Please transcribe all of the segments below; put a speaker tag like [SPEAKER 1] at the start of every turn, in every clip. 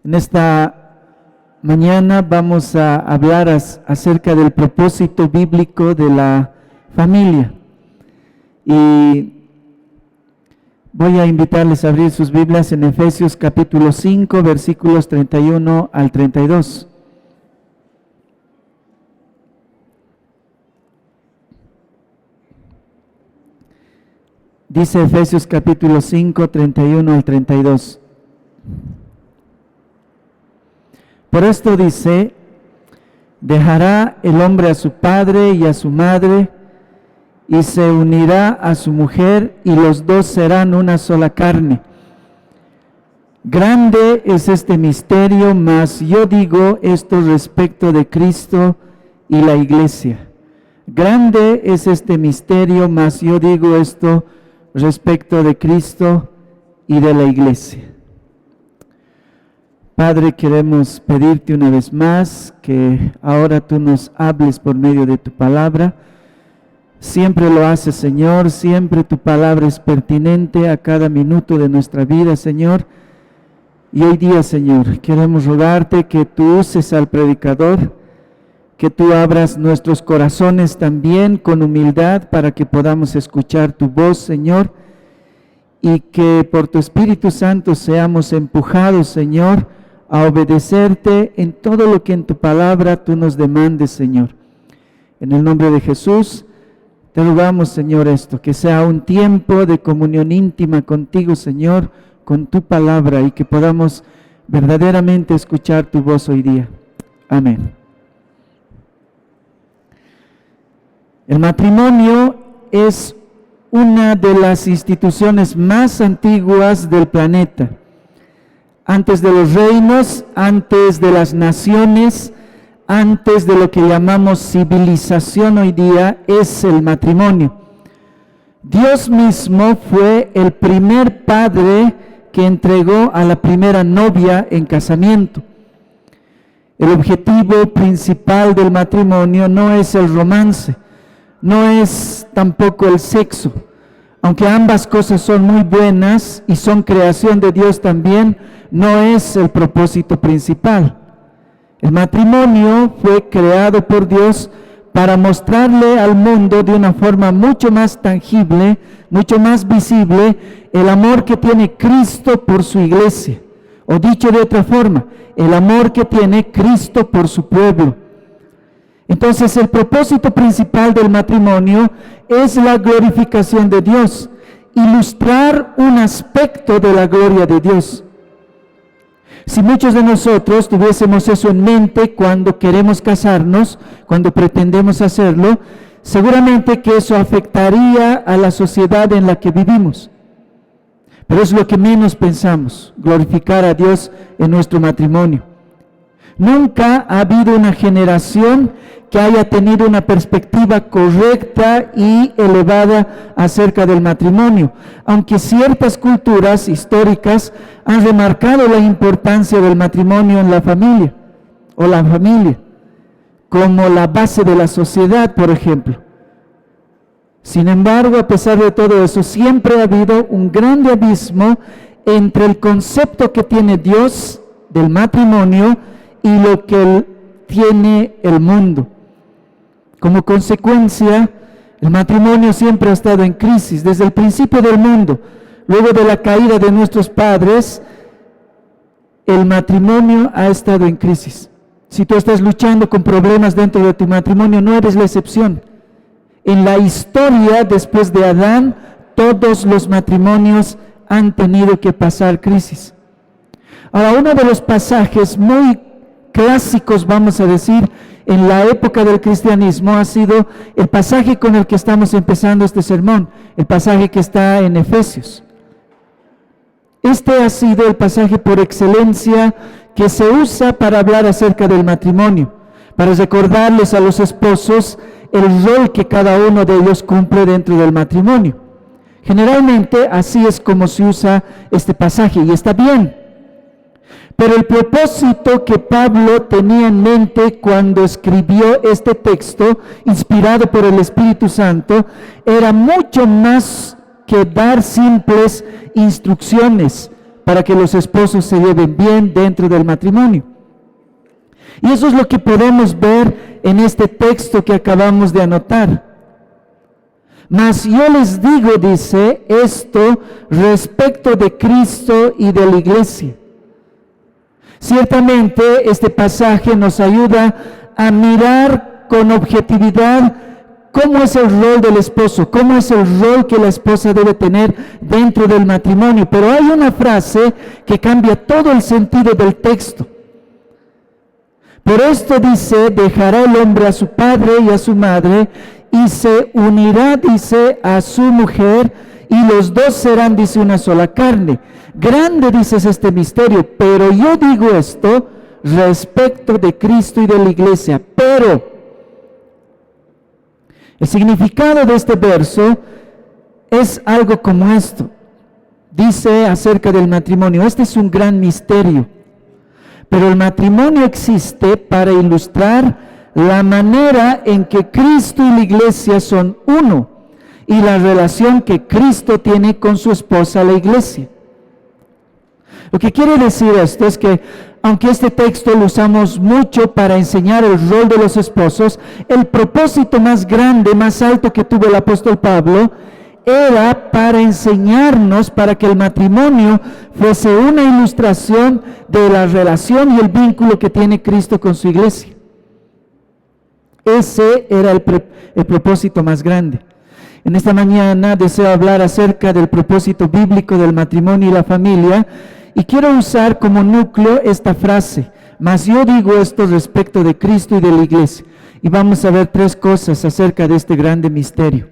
[SPEAKER 1] En esta mañana vamos a hablar acerca del propósito bíblico de la familia. Y voy a invitarles a abrir sus Biblias en Efesios capítulo 5, versículos 31 al 32. Dice Efesios capítulo 5, 31 al 32. Por esto dice: dejará el hombre a su padre y a su madre, y se unirá a su mujer, y los dos serán una sola carne. Grande es este misterio, mas yo digo esto respecto de Cristo y la iglesia. Grande es este misterio, mas yo digo esto respecto de Cristo y de la iglesia. Padre, queremos pedirte una vez más que ahora tú nos hables por medio de tu palabra. Siempre lo haces, Señor, siempre tu palabra es pertinente a cada minuto de nuestra vida, Señor. Y hoy día, Señor, queremos rogarte que tú uses al predicador, que tú abras nuestros corazones también con humildad para que podamos escuchar tu voz, Señor, y que por tu Espíritu Santo seamos empujados, Señor, a obedecerte en todo lo que en tu palabra tú nos demandes, Señor. En el nombre de Jesús, te rogamos, Señor, esto, que sea un tiempo de comunión íntima contigo, Señor, con tu palabra, y que podamos verdaderamente escuchar tu voz hoy día. Amén. El matrimonio es una de las instituciones más antiguas del planeta. Antes de los reinos, antes de las naciones, antes de lo que llamamos civilización hoy día, es el matrimonio. Dios mismo fue el primer padre que entregó a la primera novia en casamiento. El objetivo principal del matrimonio no es el romance, no es tampoco el sexo, aunque ambas cosas son muy buenas y son creación de Dios también, no es el propósito principal. El matrimonio fue creado por Dios para mostrarle al mundo de una forma mucho más tangible, mucho más visible, el amor que tiene Cristo por su iglesia. O dicho de otra forma, el amor que tiene Cristo por su pueblo. Entonces, el propósito principal del matrimonio es la glorificación de Dios, ilustrar un aspecto de la gloria de Dios. Si muchos de nosotros tuviésemos eso en mente cuando queremos casarnos, cuando pretendemos hacerlo, seguramente que eso afectaría a la sociedad en la que vivimos. Pero es lo que menos pensamos, glorificar a Dios en nuestro matrimonio. Nunca ha habido una generación que haya tenido una perspectiva correcta y elevada acerca del matrimonio, aunque ciertas culturas históricas han remarcado la importancia del matrimonio en la familia, o la familia, como la base de la sociedad, por ejemplo. Sin embargo, a pesar de todo eso, siempre ha habido un grande abismo entre el concepto que tiene Dios del matrimonio y lo que tiene el mundo. Como consecuencia, el matrimonio siempre ha estado en crisis desde el principio del mundo. Luego de la caída de nuestros padres, el matrimonio ha estado en crisis. Si tú estás luchando con problemas dentro de tu matrimonio, no eres la excepción. En la historia, después de Adán, todos los matrimonios han tenido que pasar crisis. Ahora, uno de los pasajes muy clásicos, vamos a decir, en la época del cristianismo ha sido el pasaje con el que estamos empezando este sermón, el pasaje que está en Efesios. Este ha sido el pasaje por excelencia que se usa para hablar acerca del matrimonio, para recordarles a los esposos el rol que cada uno de ellos cumple dentro del matrimonio. Generalmente así es como se usa este pasaje, y está bien. Pero el propósito que Pablo tenía en mente cuando escribió este texto, inspirado por el Espíritu Santo, era mucho más que dar simples instrucciones para que los esposos se lleven bien dentro del matrimonio. Y eso es lo que podemos ver en este texto que acabamos de anotar. Mas yo les digo, dice, esto respecto de Cristo y de la iglesia. Ciertamente este pasaje nos ayuda a mirar con objetividad cómo es el rol del esposo, cómo es el rol que la esposa debe tener dentro del matrimonio. Pero hay una frase que cambia todo el sentido del texto. Por esto dice, dejará el hombre a su padre y a su madre, y se unirá, dice, a su mujer, y los dos serán, dice, una sola carne. Grande, dice, es este misterio, pero yo digo esto respecto de Cristo y de la iglesia. Pero el significado de este verso es algo como esto. Dice acerca del matrimonio, este es un gran misterio, pero el matrimonio existe para ilustrar la manera en que Cristo y la iglesia son uno y la relación que Cristo tiene con su esposa, la iglesia. Lo que quiere decir esto es que, aunque este texto lo usamos mucho para enseñar el rol de los esposos, el propósito más grande, más alto que tuvo el apóstol Pablo, era para enseñarnos, para que el matrimonio fuese una ilustración de la relación y el vínculo que tiene Cristo con su iglesia. Ese era el propósito más grande. En esta mañana deseo hablar acerca del propósito bíblico del matrimonio y la familia, y quiero usar como núcleo esta frase, mas yo digo esto respecto de Cristo y de la iglesia. Y vamos a ver tres cosas acerca de este grande misterio.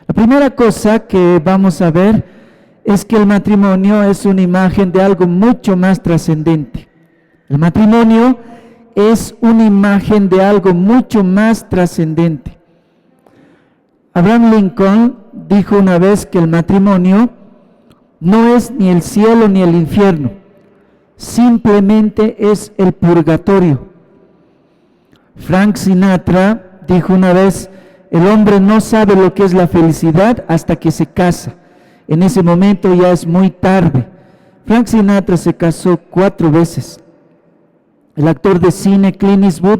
[SPEAKER 1] La primera cosa que vamos a ver es que el matrimonio es una imagen de algo mucho más trascendente. El matrimonio es una imagen de algo mucho más trascendente. Abraham Lincoln dijo una vez que el matrimonio no es ni el cielo ni el infierno, simplemente es el purgatorio. Frank Sinatra dijo una vez, el hombre no sabe lo que es la felicidad hasta que se casa. En ese momento ya es muy tarde. Frank Sinatra se casó 4 veces. El actor de cine Clint Eastwood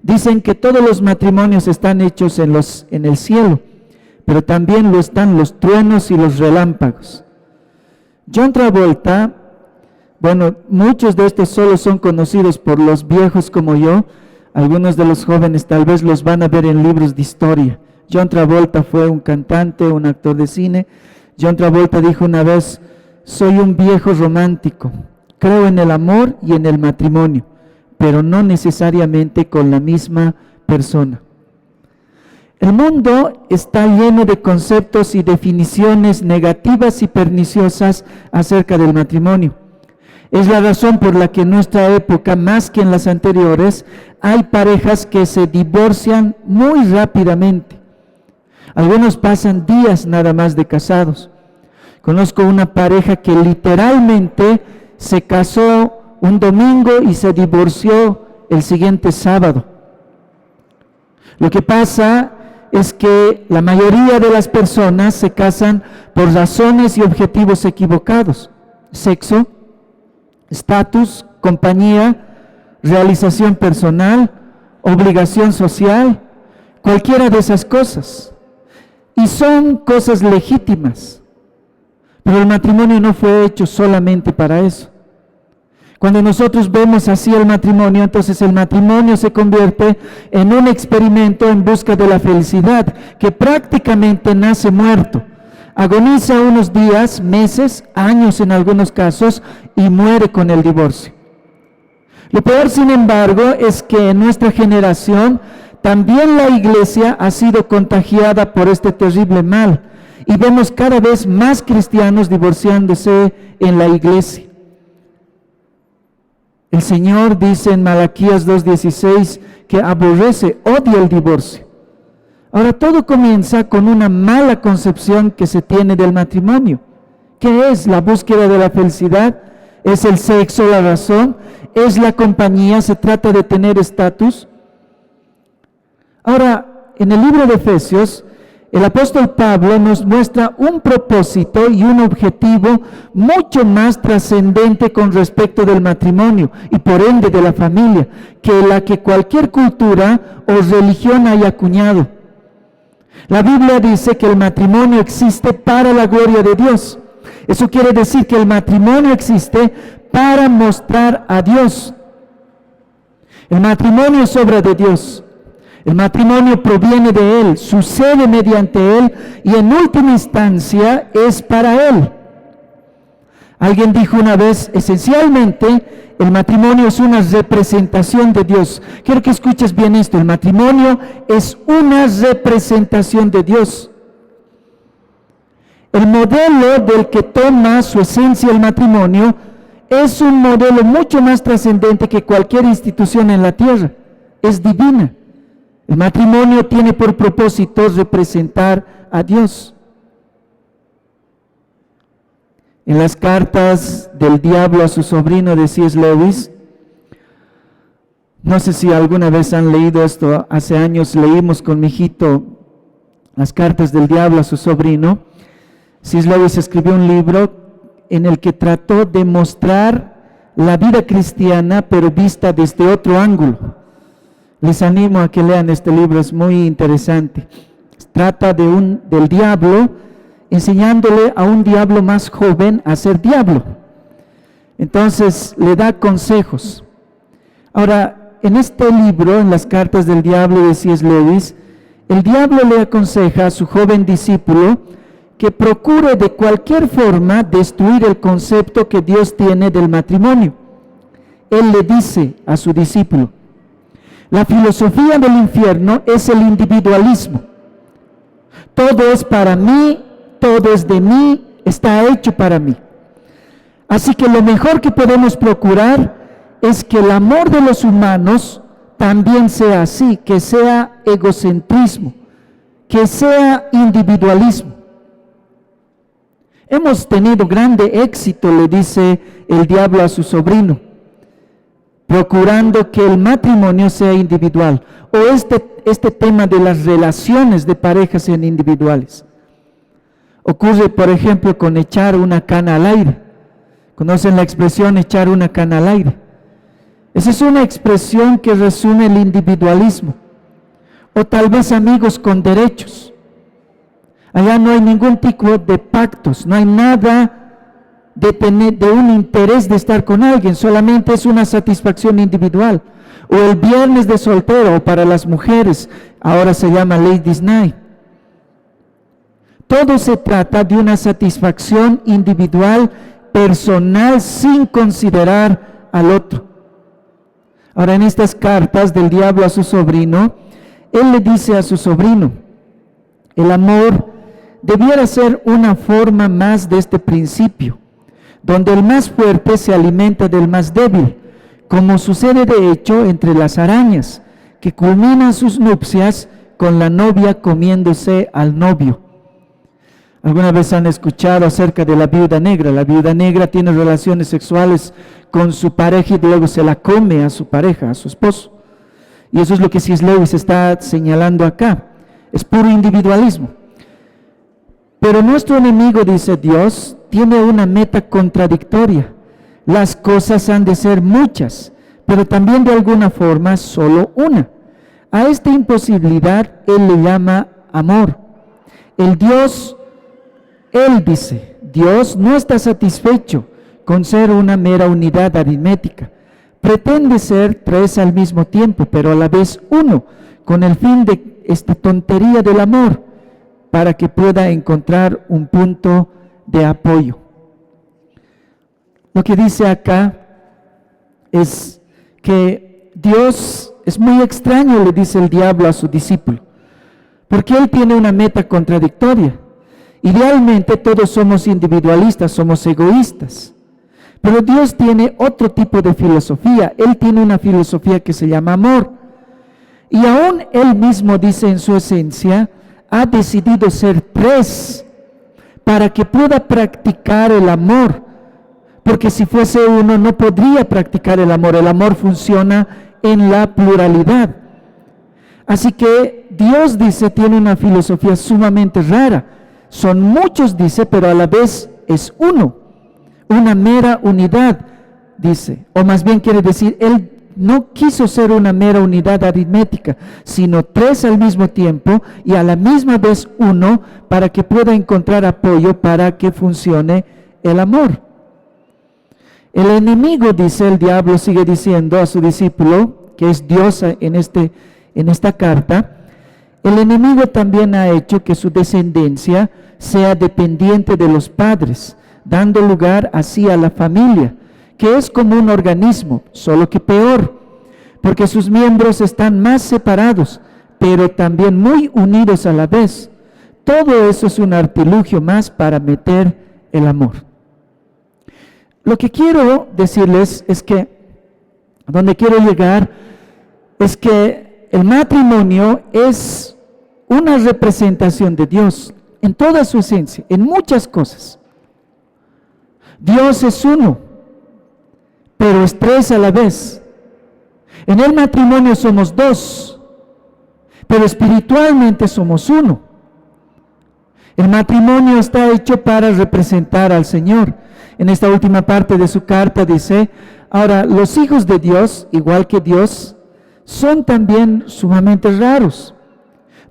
[SPEAKER 1] dicen que todos los matrimonios están hechos en el cielo, pero también lo están los truenos y los relámpagos. John Travolta, bueno, muchos de estos solo son conocidos por los viejos como yo, algunos de los jóvenes tal vez los van a ver en libros de historia. John Travolta fue un cantante, un actor de cine. John Travolta dijo una vez, soy un viejo romántico, creo en el amor y en el matrimonio, pero no necesariamente con la misma persona. El mundo está lleno de conceptos y definiciones negativas y perniciosas acerca del matrimonio. Es la razón por la que en nuestra época, más que en las anteriores, hay parejas que se divorcian muy rápidamente. Algunos pasan días nada más de casados. Conozco una pareja que literalmente se casó un domingo y se divorció el siguiente sábado. Lo que pasa es que la mayoría de las personas se casan por razones y objetivos equivocados. Sexo, estatus, compañía, realización personal, obligación social, cualquiera de esas cosas. Y son cosas legítimas. Pero el matrimonio no fue hecho solamente para eso. Cuando nosotros vemos así el matrimonio, entonces el matrimonio se convierte en un experimento en busca de la felicidad, que prácticamente nace muerto. Agoniza unos días, meses, años en algunos casos, y muere con el divorcio. Lo peor, sin embargo, es que en nuestra generación también la iglesia ha sido contagiada por este terrible mal, y vemos cada vez más cristianos divorciándose en la iglesia. El Señor dice en Malaquías 2:16 que aborrece, odia el divorcio. Ahora, todo comienza con una mala concepción que se tiene del matrimonio. ¿Qué es la búsqueda de la felicidad? ¿Es el sexo la razón? ¿Es la compañía? ¿Se trata de tener estatus? Ahora, en el libro de Efesios, El apóstol Pablo nos muestra un propósito y un objetivo mucho más trascendente con respecto del matrimonio y por ende de la familia, que la que cualquier cultura o religión haya acuñado. La Biblia dice que el matrimonio existe para la gloria de Dios. Eso quiere decir que el matrimonio existe para mostrar a Dios. El matrimonio es obra de Dios. El matrimonio proviene de Él, sucede mediante Él y en última instancia es para Él. Alguien dijo una vez, esencialmente, el matrimonio es una representación de Dios. Quiero que escuches bien esto, el matrimonio es una representación de Dios. El modelo del que toma su esencia el matrimonio es un modelo mucho más trascendente que cualquier institución en la tierra. Es divina. El matrimonio tiene por propósito representar a Dios. En las cartas del diablo a su sobrino de C.S. Lewis, no sé si alguna vez han leído esto, hace años leímos con mi hijito las cartas del diablo a su sobrino. C.S. Lewis escribió un libro en el que trató de mostrar la vida cristiana pero vista desde otro ángulo. Les animo a que lean este libro, es muy interesante. Trata del diablo, enseñándole a un diablo más joven a ser diablo. Entonces le da consejos. Ahora, en este libro, en las cartas del diablo de C.S. Lewis, el diablo le aconseja a su joven discípulo que procure de cualquier forma destruir el concepto que Dios tiene del matrimonio. Él le dice a su discípulo: la filosofía del infierno es el individualismo. Todo es para mí, todo es de mí, está hecho para mí. Así que lo mejor que podemos procurar es que el amor de los humanos también sea así, que sea egocentrismo, que sea individualismo. Hemos tenido grande éxito, le dice el diablo a su sobrino, procurando que el matrimonio sea individual, o este tema de las relaciones de pareja sean individuales. Ocurre, por ejemplo, con echar una cana al aire. ¿Conocen la expresión echar una cana al aire? Esa es una expresión que resume el individualismo. O tal vez amigos con derechos. Allá no hay ningún tipo de pactos, no hay nada de un interés de estar con alguien, solamente es una satisfacción individual. O el viernes de soltero, o para las mujeres, ahora se llama Ladies Night. Todo se trata de una satisfacción individual, personal, sin considerar al otro. Ahora, en estas cartas del diablo a su sobrino, él le dice a su sobrino: el amor debiera ser una forma más de este principio, donde el más fuerte se alimenta del más débil, como sucede de hecho entre las arañas, que culminan sus nupcias con la novia comiéndose al novio. ¿Alguna vez han escuchado acerca de la viuda negra? La viuda negra tiene relaciones sexuales con su pareja y luego se la come a su pareja, a su esposo. Y eso es lo que C.S. Lewis está señalando acá. Es puro individualismo. Pero nuestro enemigo, dice Dios, tiene una meta contradictoria. Las cosas han de ser muchas, pero también de alguna forma solo una. A esta imposibilidad él le llama amor. Él dice, Dios no está satisfecho con ser una mera unidad aritmética. Pretende ser tres al mismo tiempo, pero a la vez uno, con el fin de esta tontería del amor, para que pueda encontrar un punto de apoyo. Lo que dice acá es que Dios es muy extraño, le dice el diablo a su discípulo, porque él tiene una meta contradictoria. Idealmente todos somos individualistas, somos egoístas, pero Dios tiene otro tipo de filosofía. Él tiene una filosofía que se llama amor, y aún él mismo dice en su esencia, ha decidido ser tres para que pueda practicar el amor, porque si fuese uno no podría practicar el amor funciona en la pluralidad. Así que Dios, dice, tiene una filosofía sumamente rara. Son muchos, dice, pero a la vez es uno, una mera unidad, dice. O más bien quiere decir, Él no quiso ser una mera unidad aritmética, sino tres al mismo tiempo y a la misma vez uno, para que pueda encontrar apoyo para que funcione el amor. El enemigo, dice el diablo, sigue diciendo a su discípulo, que es Dios en esta carta, el enemigo también ha hecho que su descendencia sea dependiente de los padres, dando lugar así a la familia, que es como un organismo, solo que peor, porque sus miembros están más separados, pero también muy unidos a la vez. Todo eso es un artilugio más para meter el amor. Lo que quiero decirles es que, a donde quiero llegar, es que el matrimonio es una representación de Dios en toda su esencia, en muchas cosas. Dios es uno, pero es tres a la vez. En el matrimonio somos dos, pero espiritualmente somos uno. El matrimonio está hecho para representar al Señor. En esta última parte de su carta dice, ahora, los hijos de Dios, igual que Dios, son también sumamente raros.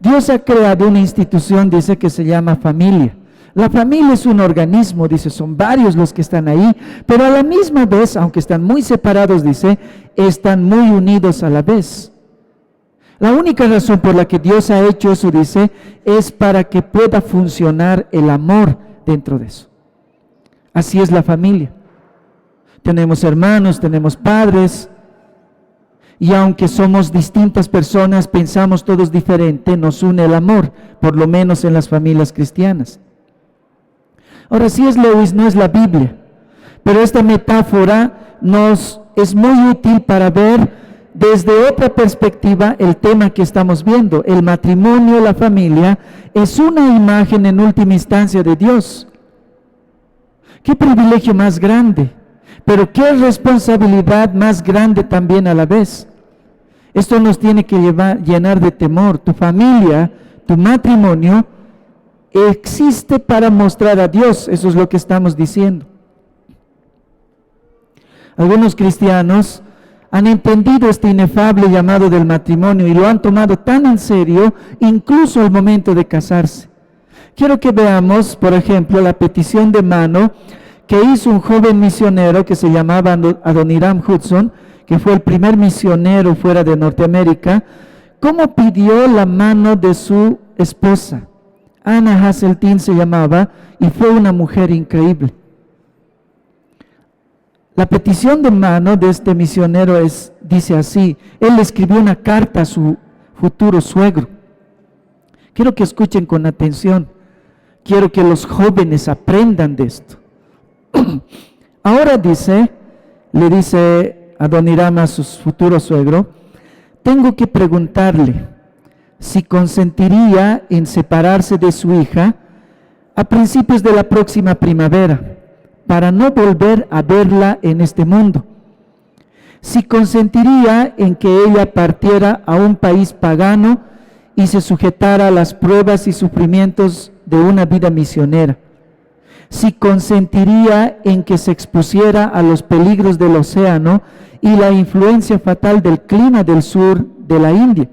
[SPEAKER 1] Dios ha creado una institución, dice, que se llama familia. La familia es un organismo, dice, son varios los que están ahí, pero a la misma vez, aunque están muy separados, dice, están muy unidos a la vez. La única razón por la que Dios ha hecho eso, dice, es para que pueda funcionar el amor dentro de eso. Así es la familia. Tenemos hermanos, tenemos padres, y aunque somos distintas personas, pensamos todos diferente, nos une el amor, por lo menos en las familias cristianas. Ahora, sí es Lewis, no es la Biblia, pero esta metáfora nos es muy útil para ver desde otra perspectiva el tema que estamos viendo. El matrimonio, la familia, es una imagen en última instancia de Dios. Qué privilegio más grande, pero qué responsabilidad más grande también a la vez. Esto nos tiene que llenar de temor. Tu familia, tu matrimonio, existe para mostrar a Dios. Eso es lo que estamos diciendo. Algunos cristianos han entendido este inefable llamado del matrimonio y lo han tomado tan en serio, incluso al momento de casarse. Quiero que veamos, por ejemplo, la petición de mano que hizo un joven misionero que se llamaba Adoniram Hudson, que fue el primer misionero fuera de Norteamérica. Cómo pidió la mano de su esposa. Anna Hasseltine se llamaba y fue una mujer increíble. La petición de mano de este misionero dice así, él le escribió una carta a su futuro suegro. Quiero que escuchen con atención, quiero que los jóvenes aprendan de esto. Ahora le dice Adoniram a su futuro suegro, tengo que preguntarle si consentiría en separarse de su hija a principios de la próxima primavera, para no volver a verla en este mundo. Si consentiría en que ella partiera a un país pagano y se sujetara a las pruebas y sufrimientos de una vida misionera. Si consentiría en que se expusiera a los peligros del océano y la influencia fatal del clima del sur de la India,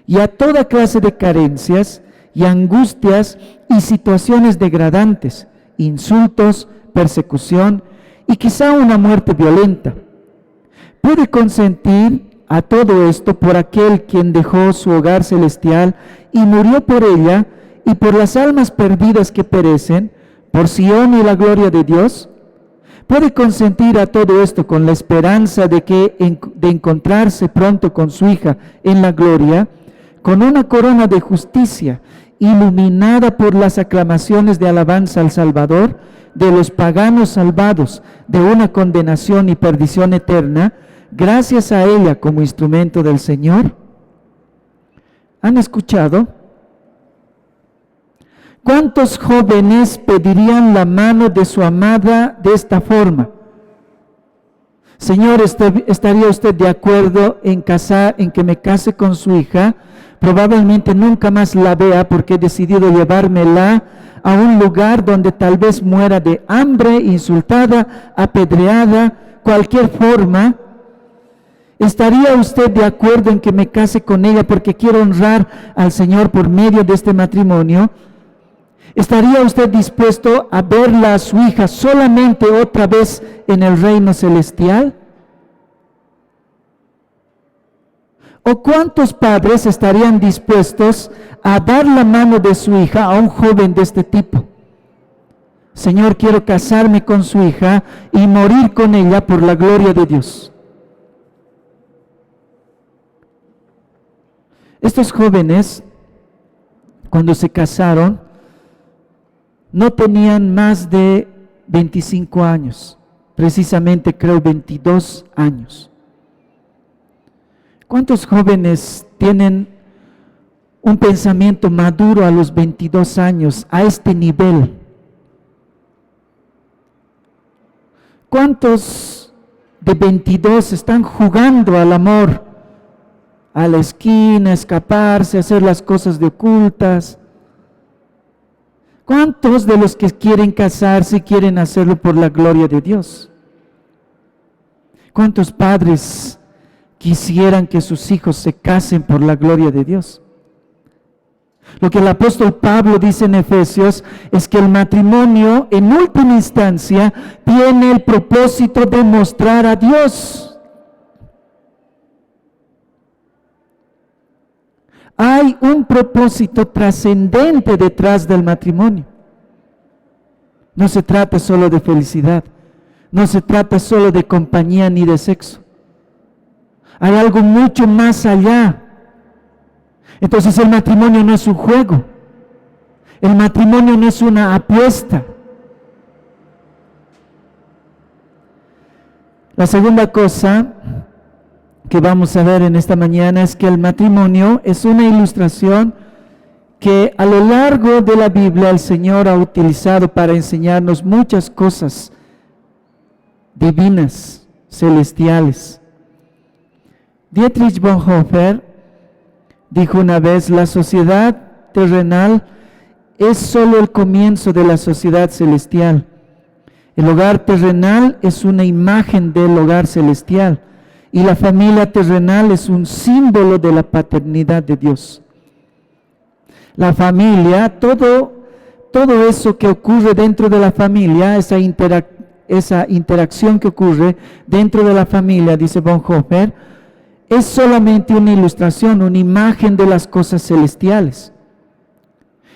[SPEAKER 1] y a toda clase de carencias y angustias y situaciones degradantes, insultos, persecución y quizá una muerte violenta. Puede consentir a todo esto por aquel quien dejó su hogar celestial y murió por ella y por las almas perdidas que perecen, por Sion y la gloria de Dios. Puede consentir a todo esto con la esperanza de encontrarse pronto con su hija en la gloria, con una corona de justicia, iluminada por las aclamaciones de alabanza al Salvador, de los paganos salvados de una condenación y perdición eterna, gracias a ella como instrumento del Señor. ¿Han escuchado? ¿Cuántos jóvenes pedirían la mano de su amada de esta forma? Señor, ¿estaría usted de acuerdo en que me case con su hija? Probablemente nunca más la vea porque he decidido llevármela a un lugar donde tal vez muera de hambre, insultada, apedreada, cualquier forma. ¿Estaría usted de acuerdo en que me case con ella porque quiero honrar al Señor por medio de este matrimonio? ¿Estaría usted dispuesto a verla a su hija solamente otra vez en el reino celestial? ¿O cuántos padres estarían dispuestos a dar la mano de su hija a un joven de este tipo? Señor, quiero casarme con su hija y morir con ella por la gloria de Dios. Estos jóvenes, cuando se casaron, no tenían más de 25 años, precisamente creo 22 años. ¿Cuántos jóvenes tienen un pensamiento maduro a los 22 años, a este nivel? ¿Cuántos de 22 están jugando al amor, a la esquina, escaparse, hacer las cosas de ocultas? ¿Cuántos de los que quieren casarse quieren hacerlo por la gloria de Dios? ¿Cuántos padres quisieran que sus hijos se casen por la gloria de Dios? Lo que el apóstol Pablo dice en Efesios es que el matrimonio en última instancia tiene el propósito de mostrar a Dios. Hay un propósito trascendente detrás del matrimonio. No se trata solo de felicidad, no se trata solo de compañía ni de sexo. Hay algo mucho más allá. Entonces el matrimonio no es un juego, el matrimonio no es una apuesta. La segunda cosa que vamos a ver en esta mañana es que el matrimonio es una ilustración que a lo largo de la Biblia el Señor ha utilizado para enseñarnos muchas cosas divinas, celestiales. Dietrich Bonhoeffer dijo una vez: la sociedad terrenal es solo el comienzo de la sociedad celestial. El hogar terrenal es una imagen del hogar celestial. Y la familia terrenal es un símbolo de la paternidad de Dios. La familia, todo eso que ocurre dentro de la familia, esa interacción que ocurre dentro de la familia, dice Bonhoeffer, es solamente una ilustración, una imagen de las cosas celestiales.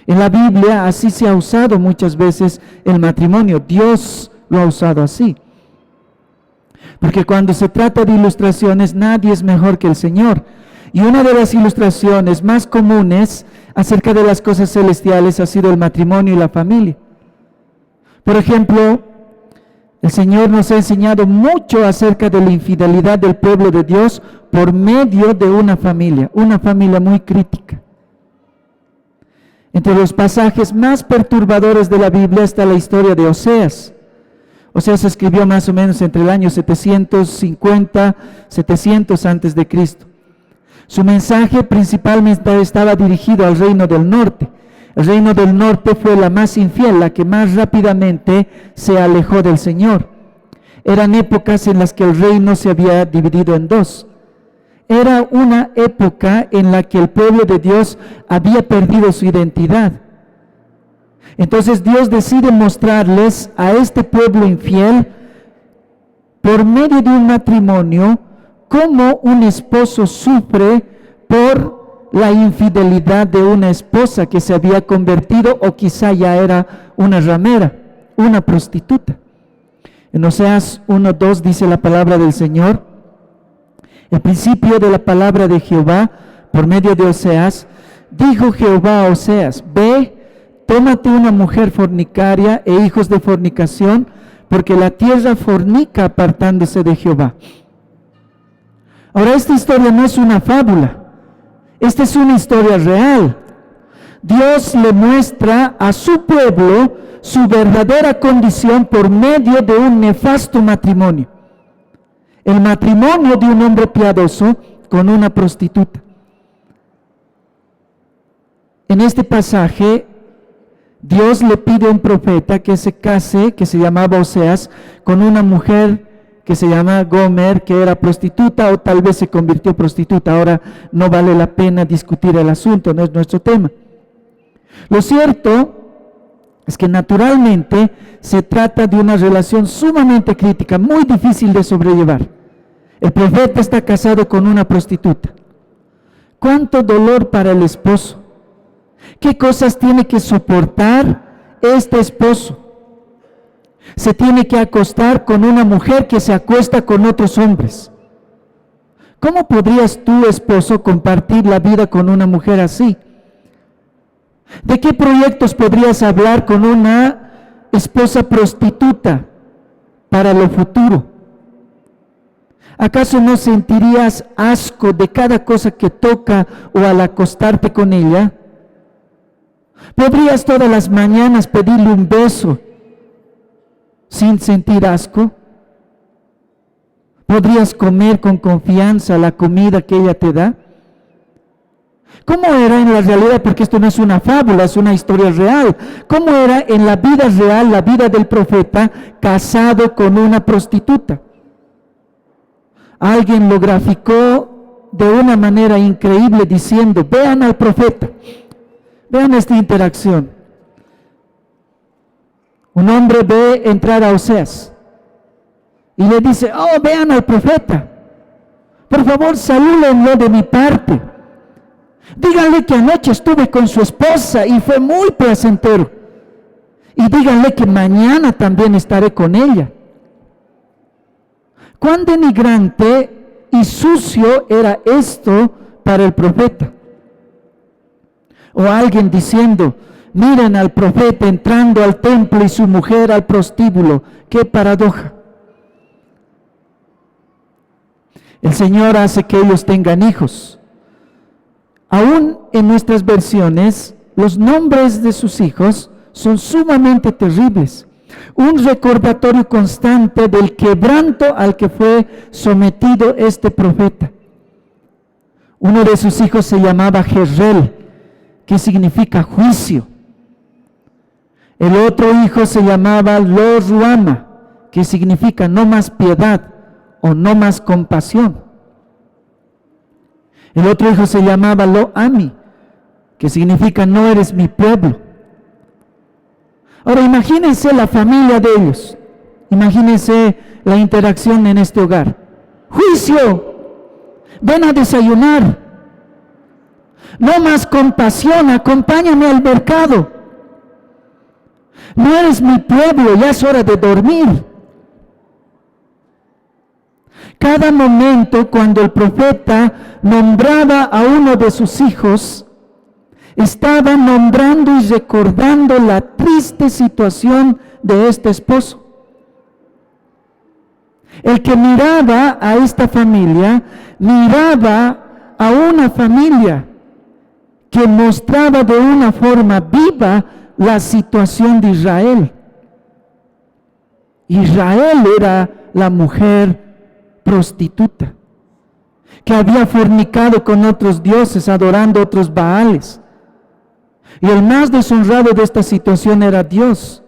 [SPEAKER 1] En la Biblia así se ha usado muchas veces el matrimonio. Dios lo ha usado así. Porque cuando se trata de ilustraciones, nadie es mejor que el Señor. Y una de las ilustraciones más comunes acerca de las cosas celestiales ha sido el matrimonio y la familia. Por ejemplo, el Señor nos ha enseñado mucho acerca de la infidelidad del pueblo de Dios por medio de una familia muy crítica. Entre los pasajes más perturbadores de la Biblia está la historia de Oseas. Oseas se escribió más o menos entre el año 750, 700 antes de Cristo. Su mensaje principalmente estaba dirigido al reino del norte. El reino del norte fue la más infiel, la que más rápidamente se alejó del Señor. Eran épocas en las que el reino se había dividido en dos. Era una época en la que el pueblo de Dios había perdido su identidad. Entonces Dios decide mostrarles a este pueblo infiel, por medio de un matrimonio, cómo un esposo sufre por la infidelidad de una esposa que se había convertido o quizá ya era una ramera, una prostituta. En Oseas 1:2 dice la palabra del Señor: el principio de la palabra de Jehová por medio de Oseas, dijo Jehová a Oseas: ve, tómate una mujer fornicaria e hijos de fornicación, porque la tierra fornica apartándose de Jehová. Ahora, esta historia no es una fábula, esta es una historia real. Dios le muestra a su pueblo su verdadera condición por medio de un nefasto matrimonio. el matrimonio de un hombre piadoso con una prostituta. En este pasaje, Dios le pide a un profeta que se case, que se llamaba Oseas, con una mujer que se llama Gomer, que era prostituta o tal vez se convirtió prostituta. Ahora no vale la pena discutir el asunto, no es nuestro tema. Lo cierto es que naturalmente se trata de una relación sumamente crítica, muy difícil de sobrellevar. El profeta está casado con una prostituta. ¿Cuánto dolor para el esposo? ¿Qué cosas tiene que soportar este esposo? Se tiene que acostar con una mujer que se acuesta con otros hombres. ¿Cómo podrías tú, esposo, compartir la vida con una mujer así? ¿De qué proyectos podrías hablar con una esposa prostituta para lo futuro? ¿Acaso no sentirías asco de cada cosa que toca o al acostarte con ella? ¿Podrías todas las mañanas pedirle un beso sin sentir asco? ¿Podrías comer con confianza la comida que ella te da? ¿Cómo era en la realidad? Porque esto no es una fábula, es una historia real. ¿Cómo era en la vida real, la vida del profeta casado con una prostituta? Alguien lo graficó de una manera increíble diciendo, vean al profeta, vean esta interacción. Un hombre ve entrar a Oseas y le dice, oh, vean al profeta, por favor salúdenlo de mi parte. Díganle que anoche estuve con su esposa y fue muy placentero. Y díganle que mañana también estaré con ella. ¿Cuán denigrante y sucio era esto para el profeta? O alguien diciendo, miren al profeta entrando al templo y su mujer al prostíbulo. ¡Qué paradoja! El Señor hace que ellos tengan hijos. Aún en nuestras versiones, los nombres de sus hijos son sumamente terribles. Un recordatorio constante del quebranto al que fue sometido este profeta. Uno de sus hijos se llamaba Jezreel, que significa juicio. El otro hijo se llamaba Lo Ruama, que significa no más piedad o no más compasión. El otro hijo se llamaba Lo Ami, que significa no eres mi pueblo. Ahora imagínense la familia de ellos, imagínense la interacción en este hogar. Juicio, ven a desayunar. No más compasión, acompáñame al mercado. No eres mi pueblo, ya es hora de dormir. Cada momento cuando el profeta nombraba a uno de sus hijos, estaba nombrando y recordando la triste situación de este esposo. El que miraba a esta familia, miraba a una familia que mostraba de una forma viva la situación de Israel. Israel era la mujer prostituta, que había fornicado con otros dioses, adorando otros baales. Y el más deshonrado de esta situación era Dios.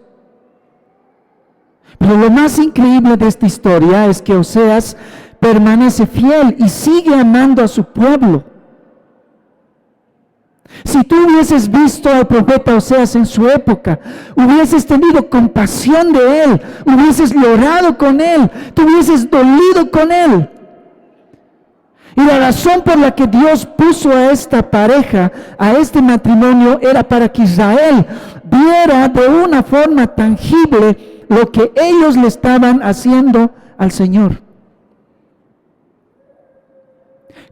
[SPEAKER 1] Pero lo más increíble de esta historia es que Oseas permanece fiel y sigue amando a su pueblo. Si tú hubieses visto al profeta Oseas en su época, hubieses tenido compasión de él, hubieses llorado con él, te hubieses dolido con él. Y la razón por la que Dios puso a esta pareja, a este matrimonio, era para que Israel viera de una forma tangible lo que ellos le estaban haciendo al Señor.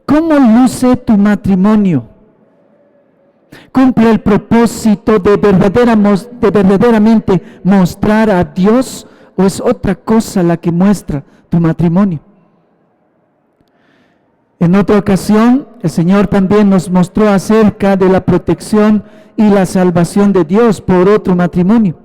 [SPEAKER 1] ¿Cómo luce tu matrimonio? ¿Cumple el propósito de verdaderamente mostrar a Dios, o es otra cosa la que muestra tu matrimonio? En otra ocasión, el Señor también nos mostró acerca de la protección y la salvación de Dios por otro matrimonio.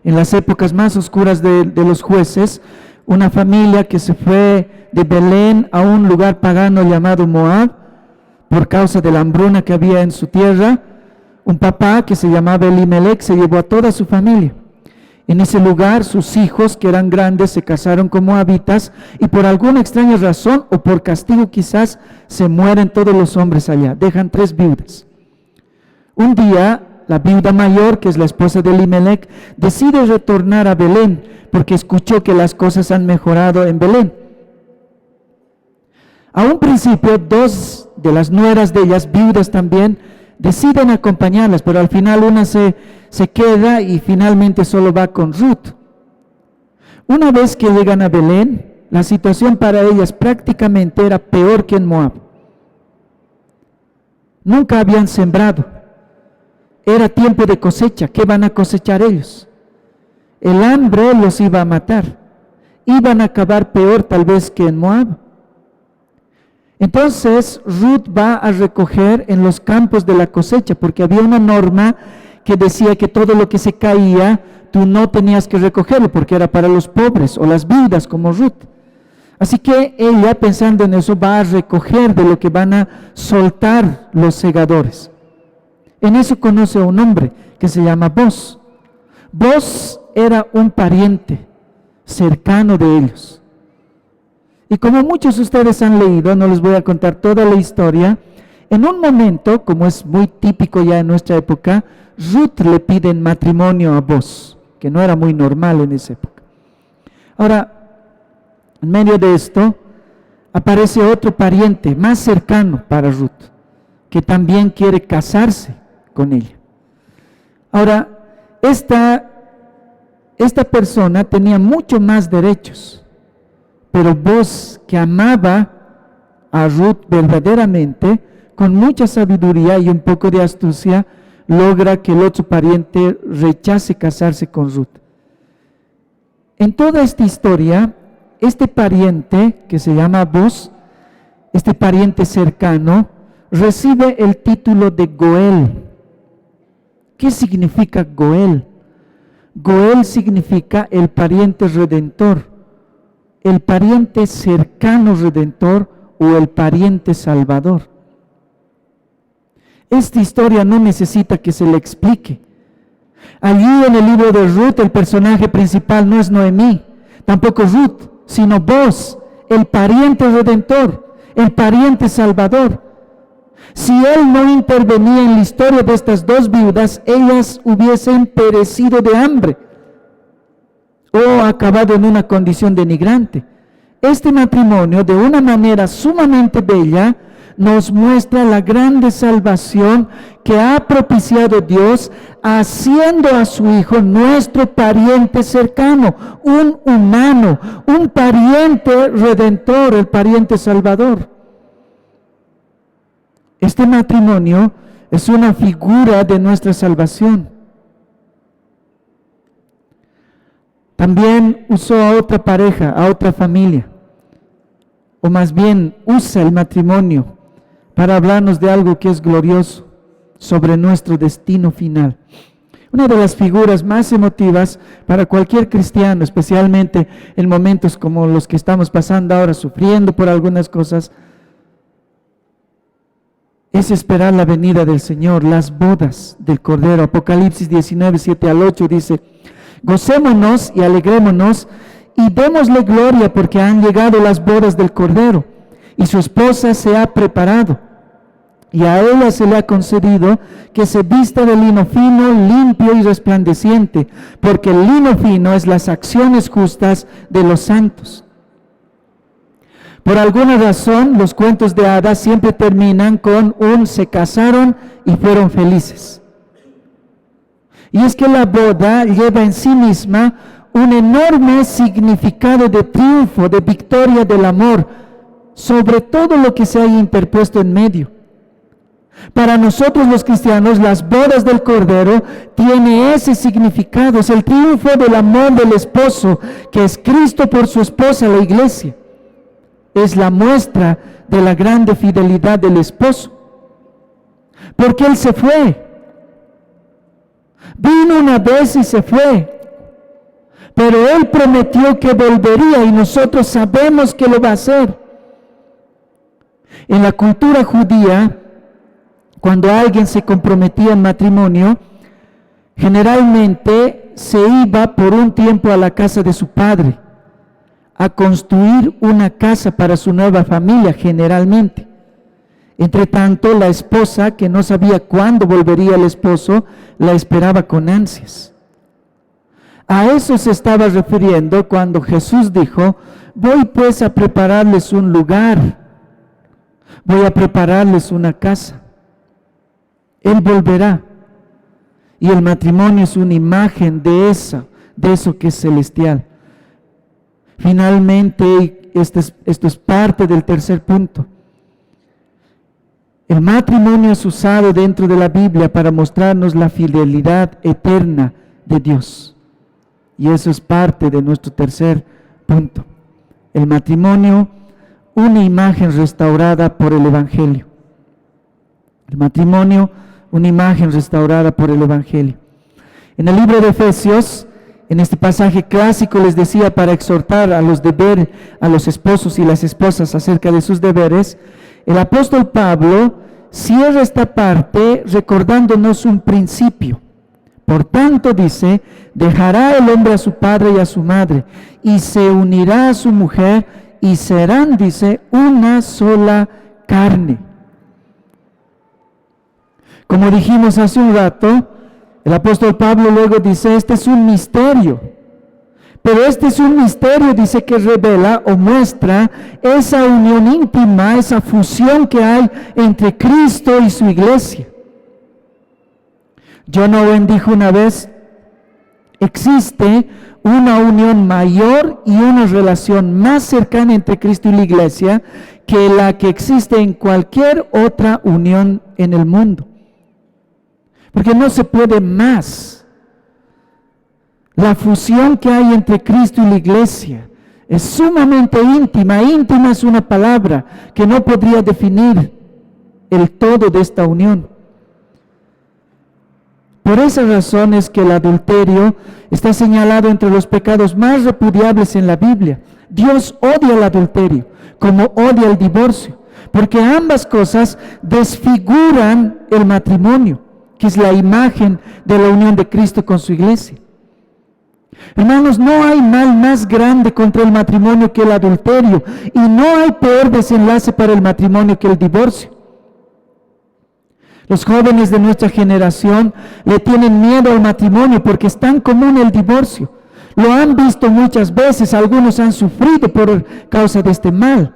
[SPEAKER 1] En las épocas más oscuras de los jueces, una familia que se fue de Belén a un lugar pagano llamado Moab por causa de la hambruna que había en su tierra. Un papá que se llamaba Elimelech se llevó a toda su familia. En ese lugar sus hijos, que eran grandes, se casaron con moabitas y por alguna extraña razón o por castigo quizás se mueren todos los hombres allá. Dejan 3 viudas. Un día la viuda mayor, que es la esposa de Elimelech, decide retornar a Belén porque escuchó que las cosas han mejorado en Belén. A un principio 2 de las nueras de ellas, viudas también, deciden acompañarlas, pero al final una se queda y finalmente solo va con Ruth. Una vez que llegan a Belén, la situación para ellas prácticamente era peor que en Moab. Nunca habían sembrado. Era tiempo de cosecha. ¿Qué van a cosechar ellos? El hambre los iba a matar. Iban a acabar peor tal vez que en Moab. Entonces Ruth va a recoger en los campos de la cosecha, porque había una norma que decía que todo lo que se caía, tú no tenías que recogerlo, porque era para los pobres o las viudas como Ruth. Así que ella, pensando en eso, va a recoger de lo que van a soltar los segadores. En eso conoce a un hombre que se llama Boz. Boz era un pariente cercano de ellos. Y como muchos de ustedes han leído, no les voy a contar toda la historia, en un momento, como es muy típico ya en nuestra época, Ruth le pide en matrimonio a Boz, que no era muy normal en esa época. Ahora, en medio de esto, aparece otro pariente más cercano para Ruth, que también quiere casarse con ella. Ahora, esta persona tenía mucho más derechos, pero Boz, que amaba a Ruth verdaderamente, con mucha sabiduría y un poco de astucia, logra que el otro pariente rechace casarse con Ruth. En toda esta historia, este pariente que se llama Boz, este pariente cercano, recibe el título de Goel. ¿Qué significa Goel? Goel significa el pariente redentor, el pariente cercano redentor o el pariente salvador. Esta historia no necesita que se le explique. Allí en el libro de Ruth el personaje principal no es Noemí, tampoco Ruth, sino Boz, el pariente redentor, el pariente salvador. Si él no intervenía en la historia de estas 2 viudas, ellas hubiesen perecido de hambre o acabado en una condición denigrante. Este matrimonio, de una manera sumamente bella, nos muestra la grande salvación que ha propiciado Dios, haciendo a su Hijo nuestro pariente cercano, un humano, un pariente redentor, el pariente salvador. Este matrimonio es una figura de nuestra salvación. También usó a otra pareja, a otra familia, o más bien usa el matrimonio para hablarnos de algo que es glorioso sobre nuestro destino final. Una de las figuras más emotivas para cualquier cristiano, especialmente en momentos como los que estamos pasando ahora, sufriendo por algunas cosas, es esperar la venida del Señor, las bodas del Cordero. Apocalipsis 19, 7 al 8 dice: gocémonos y alegrémonos y démosle gloria, porque han llegado las bodas del Cordero y su esposa se ha preparado. Y a ella se le ha concedido que se vista de lino fino, limpio y resplandeciente, porque el lino fino es las acciones justas de los santos. Por alguna razón, los cuentos de hadas siempre terminan con un se casaron y fueron felices. Y es que la boda lleva en sí misma un enorme significado de triunfo, de victoria del amor, sobre todo lo que se haya interpuesto en medio. Para nosotros los cristianos, las bodas del Cordero tiene ese significado, es el triunfo del amor del esposo, que es Cristo por su esposa, la iglesia. Es la muestra de la grande fidelidad del esposo, porque él se fue. Vino una vez y se fue, pero Él prometió que volvería y nosotros sabemos que lo va a hacer. En la cultura judía, cuando alguien se comprometía en matrimonio, generalmente se iba por un tiempo a la casa de su padre a construir una casa para su nueva familia, generalmente. Entre tanto, la esposa, que no sabía cuándo volvería el esposo, la esperaba con ansias. A eso se estaba refiriendo cuando Jesús dijo: voy pues a prepararles un lugar, voy a prepararles una casa. Él volverá. Y el matrimonio es una imagen de eso que es celestial. Finalmente, esto es parte del tercer punto. El matrimonio es usado dentro de la Biblia para mostrarnos la fidelidad eterna de Dios. Y eso es parte de nuestro tercer punto. El matrimonio, una imagen restaurada por el Evangelio. El matrimonio, una imagen restaurada por el Evangelio. En el libro de Efesios, en este pasaje clásico, les decía, para exhortar a los esposos y las esposas acerca de sus deberes, el apóstol Pablo cierra esta parte recordándonos un principio. Por tanto, dice, dejará el hombre a su padre y a su madre, y se unirá a su mujer, y serán, dice, una sola carne. Como dijimos hace un rato, el apóstol Pablo luego dice, este es un misterio. Pero este es un misterio, dice, que revela o muestra esa unión íntima, esa fusión que hay entre Cristo y su iglesia. John Owen dijo una vez, existe una unión mayor y una relación más cercana entre Cristo y la iglesia que la que existe en cualquier otra unión en el mundo. Porque no se puede más. La fusión que hay entre Cristo y la iglesia es sumamente íntima. Íntima es una palabra que no podría definir el todo de esta unión. Por esa razón es que el adulterio está señalado entre los pecados más repudiables en la Biblia. Dios odia el adulterio, como odia el divorcio, porque ambas cosas desfiguran el matrimonio, que es la imagen de la unión de Cristo con su iglesia. Hermanos, no hay mal más grande contra el matrimonio que el adulterio, y no hay peor desenlace para el matrimonio que el divorcio. Los jóvenes de nuestra generación le tienen miedo al matrimonio porque es tan común el divorcio. Lo han visto muchas veces, algunos han sufrido por causa de este mal.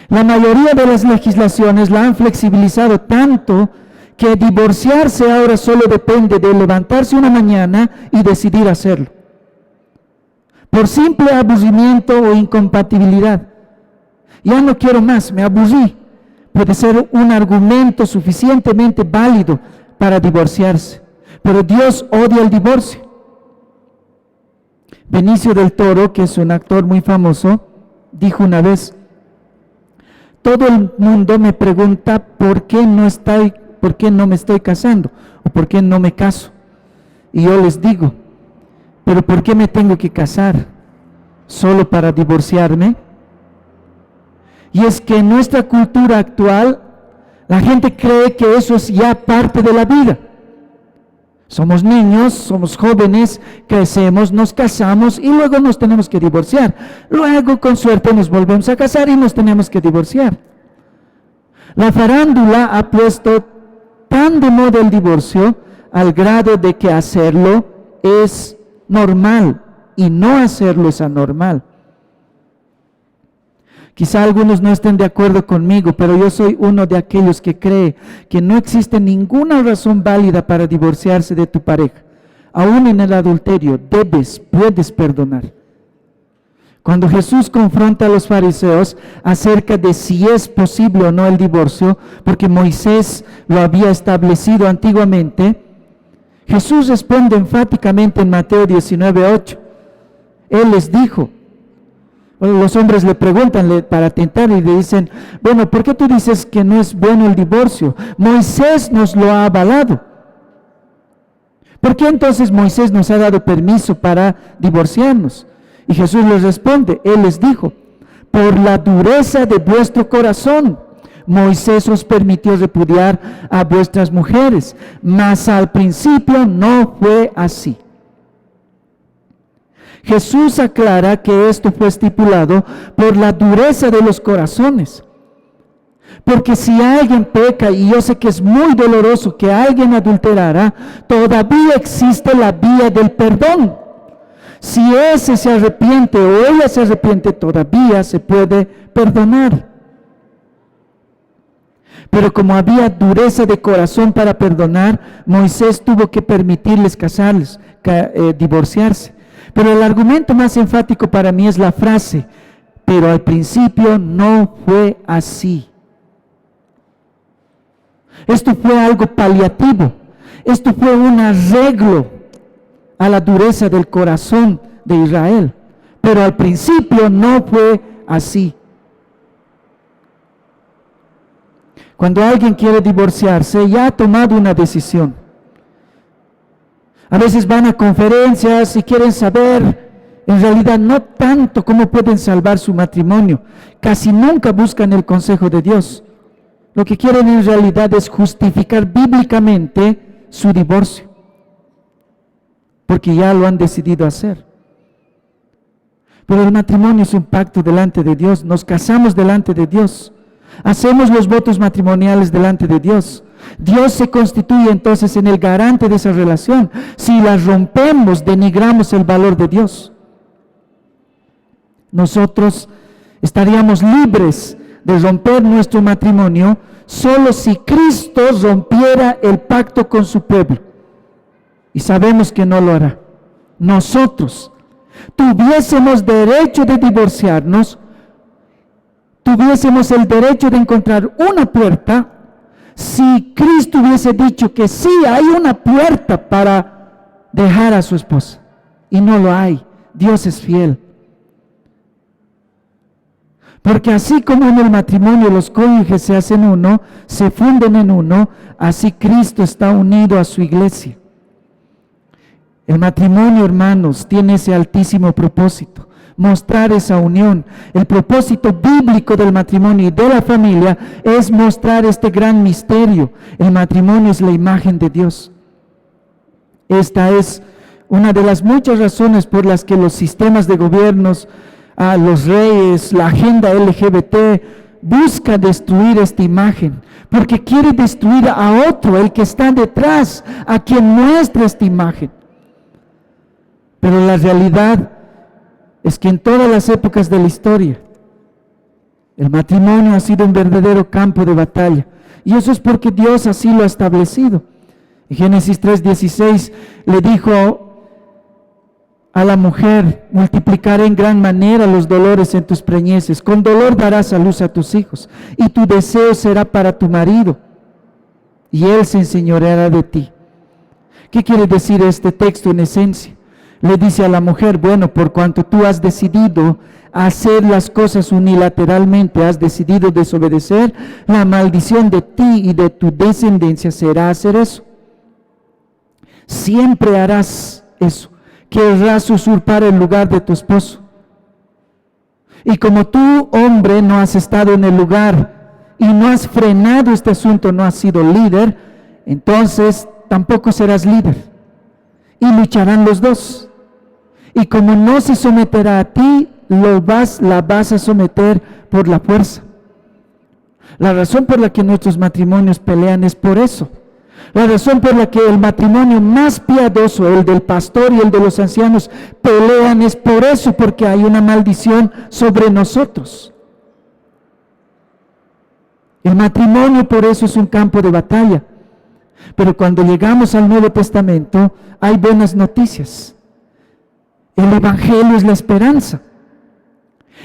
[SPEAKER 1] La mayoría de las legislaciones la han flexibilizado tanto que divorciarse ahora solo depende de levantarse una mañana y decidir hacerlo. Por simple aburrimiento o incompatibilidad. Ya no quiero más, me aburrí. Puede ser un argumento suficientemente válido para divorciarse. Pero Dios odia el divorcio. Benicio del Toro, que es un actor muy famoso, dijo una vez, todo el mundo me pregunta por qué no me estoy casando o por qué no me caso. Y yo les digo, ¿pero por qué me tengo que casar? ¿Solo para divorciarme? Y es que en nuestra cultura actual, la gente cree que eso es ya parte de la vida. Somos niños, somos jóvenes, crecemos, nos casamos y luego nos tenemos que divorciar. Luego, con suerte, nos volvemos a casar y nos tenemos que divorciar. La farándula ha puesto tan de moda el divorcio al grado de que hacerlo es normal y no hacerlo es anormal. Quizá algunos no estén de acuerdo conmigo, pero yo soy uno de aquellos que cree que no existe ninguna razón válida para divorciarse de tu pareja. Aún en el adulterio, puedes perdonar. Cuando Jesús confronta a los fariseos acerca de si es posible o no el divorcio, porque Moisés lo había establecido antiguamente, Jesús responde enfáticamente en Mateo 19:8. Él les dijo, los hombres le preguntan para tentar y le dicen, bueno, ¿por qué tú dices que no es bueno el divorcio? Moisés nos lo ha avalado. ¿Por qué entonces Moisés nos ha dado permiso para divorciarnos? Y Jesús les responde, Él les dijo, por la dureza de vuestro corazón, Moisés os permitió repudiar a vuestras mujeres, mas al principio no fue así. Jesús aclara que esto fue estipulado por la dureza de los corazones. Porque si alguien peca, y yo sé que es muy doloroso que alguien adulterara, todavía existe la vía del perdón. Si ese se arrepiente o ella se arrepiente, todavía se puede perdonar. Pero como había dureza de corazón para perdonar, Moisés tuvo que permitirles casarles, divorciarse. Pero el argumento más enfático para mí es la frase, pero al principio no fue así. Esto fue algo paliativo, esto fue un arreglo a la dureza del corazón de Israel, pero al principio no fue así. Cuando alguien quiere divorciarse, ya ha tomado una decisión. A veces van a conferencias y quieren saber, en realidad no tanto cómo pueden salvar su matrimonio, casi nunca buscan el consejo de Dios. Lo que quieren en realidad es justificar bíblicamente su divorcio, porque ya lo han decidido hacer. Pero el matrimonio es un pacto delante de Dios, nos casamos delante de Dios, hacemos los votos matrimoniales delante de Dios. Dios se constituye entonces en el garante de esa relación. Si la rompemos, denigramos el valor de Dios. Nosotros estaríamos libres de romper nuestro matrimonio solo si Cristo rompiera el pacto con su pueblo. Y sabemos que no lo hará. Nosotros tuviésemos derecho de divorciarnos, tuviésemos el derecho de encontrar una puerta, si Cristo hubiese dicho que sí, hay una puerta para dejar a su esposa, y no lo hay. Dios es fiel. Porque así como en el matrimonio los cónyuges se hacen uno, se funden en uno, así Cristo está unido a su iglesia. El matrimonio, hermanos, tiene ese altísimo propósito, mostrar esa unión. El propósito bíblico del matrimonio y de la familia es mostrar este gran misterio. El matrimonio es la imagen de Dios. Esta es una de las muchas razones por las que los sistemas de gobiernos, los reyes, la agenda LGBT, busca destruir esta imagen, porque quiere destruir a otro, el que está detrás, a quien muestra esta imagen. Pero la realidad es que en todas las épocas de la historia, el matrimonio ha sido un verdadero campo de batalla. Y eso es porque Dios así lo ha establecido. En Génesis 3:16 le dijo a la mujer: multiplicaré en gran manera los dolores en tus preñeces, con dolor darás a luz a tus hijos, y tu deseo será para tu marido, y él se enseñoreará de ti. ¿Qué quiere decir este texto en esencia? Le dice a la mujer: bueno, por cuanto tú has decidido hacer las cosas unilateralmente, has decidido desobedecer, la maldición de ti y de tu descendencia será hacer eso. Siempre harás eso. Querrás usurpar el lugar de tu esposo. Y como tú, hombre, no has estado en el lugar y no has frenado este asunto, no has sido líder, entonces tampoco serás líder. Y lucharán los dos. Y como no se someterá a ti, la vas a someter por la fuerza. La razón por la que nuestros matrimonios pelean es por eso. La razón por la que el matrimonio más piadoso, el del pastor y el de los ancianos, pelean es por eso, porque hay una maldición sobre nosotros. El matrimonio por eso es un campo de batalla. Pero cuando llegamos al Nuevo Testamento, hay buenas noticias. El Evangelio es la esperanza.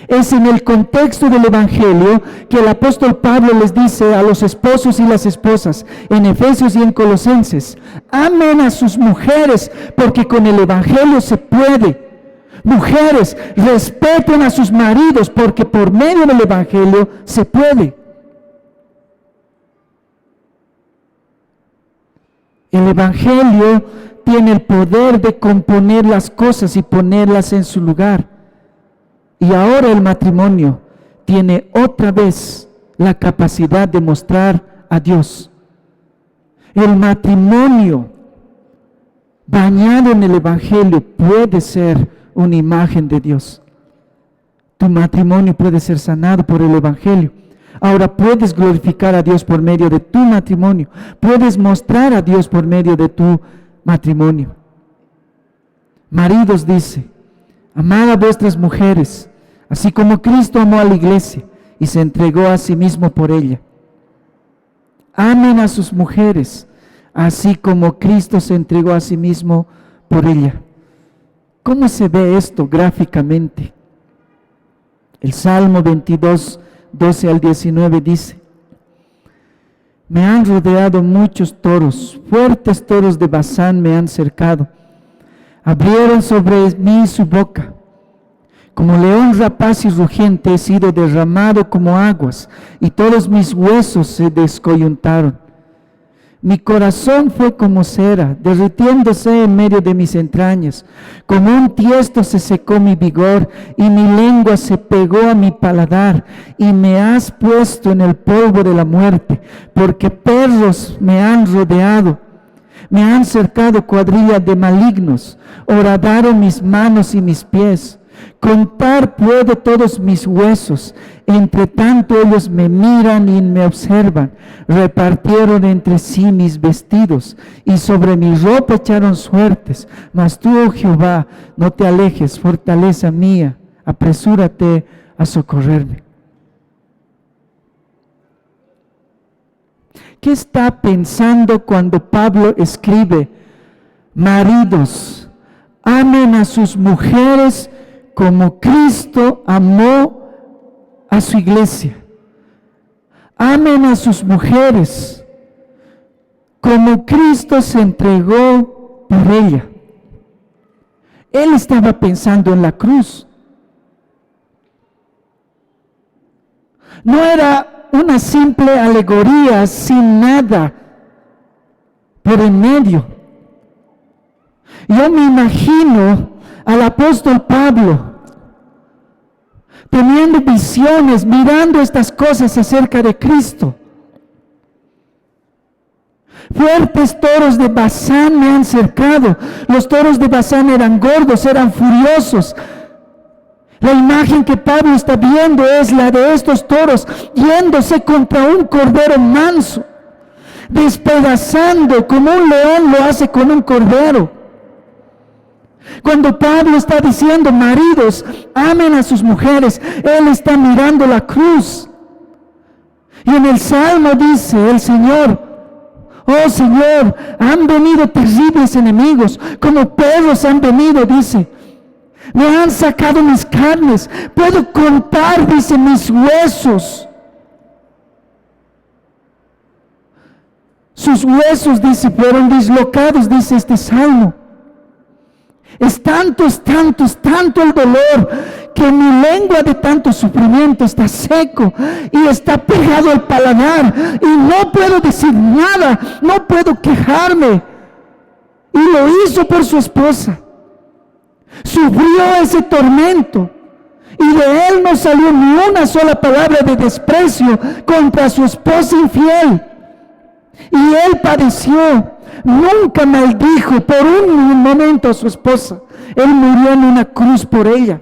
[SPEAKER 1] Es en el contexto del Evangelio que el apóstol Pablo les dice a los esposos y las esposas, en Efesios y en Colosenses: amen a sus mujeres, porque con el Evangelio se puede. Mujeres, respeten a sus maridos, porque por medio del Evangelio se puede. El Evangelio tiene el poder de componer las cosas y ponerlas en su lugar. Y ahora el matrimonio tiene otra vez la capacidad de mostrar a Dios. El matrimonio bañado en el Evangelio puede ser una imagen de Dios. Tu matrimonio puede ser sanado por el Evangelio. Ahora puedes glorificar a Dios por medio de tu matrimonio. Puedes mostrar a Dios por medio de tu matrimonio. Maridos, dice, amad a vuestras mujeres, así como Cristo amó a la iglesia y se entregó a sí mismo por ella. Amen a sus mujeres, así como Cristo se entregó a sí mismo por ella. ¿Cómo se ve esto gráficamente? El Salmo 22, 12 al 19 dice: me han rodeado muchos toros, fuertes toros de Basán me han cercado. Abrieron sobre mí su boca. Como león rapaz y rugiente he sido derramado como aguas, y todos mis huesos se descoyuntaron. Mi corazón fue como cera, derritiéndose en medio de mis entrañas. Como un tiesto se secó mi vigor, y mi lengua se pegó a mi paladar. Y me has puesto en el polvo de la muerte, porque perros me han rodeado. Me han cercado cuadrilla de malignos, horadaron mis manos y mis pies. Contar puedo todos mis huesos, entre tanto ellos me miran y me observan. Repartieron entre sí mis vestidos, y sobre mi ropa echaron suertes. Mas tú, oh Jehová, no te alejes, fortaleza mía, apresúrate a socorrerme. ¿Qué está pensando cuando Pablo escribe: maridos, amen a sus mujeres como Cristo amó a su iglesia? Amen a sus mujeres como Cristo se entregó por ella. Él estaba pensando en la cruz. No era una simple alegoría sin nada por en medio. Yo me imagino al apóstol Pablo teniendo visiones, mirando estas cosas acerca de Cristo. Fuertes toros de Basán me han cercado. Los toros de Basán eran gordos, eran furiosos. La imagen que Pablo está viendo es la de estos toros yéndose contra un cordero manso, despedazando como un león lo hace con un cordero. Cuando Pablo está diciendo: maridos, amen a sus mujeres, él está mirando la cruz. Y en el Salmo dice el Señor: oh Señor, han venido terribles enemigos, como perros han venido, dice. Me han sacado mis carnes, puedo contar, dice, mis huesos. Sus huesos, dice, fueron dislocados, dice este Salmo. Es tanto el dolor, que mi lengua de tanto sufrimiento está seco y está pegado al paladar, y no puedo decir nada, no puedo quejarme. Y lo hizo por su esposa. Sufrió ese tormento, y de él no salió ni una sola palabra de desprecio contra su esposa infiel. Y él padeció, nunca maldijo por un momento a su esposa. Él murió en una cruz por ella.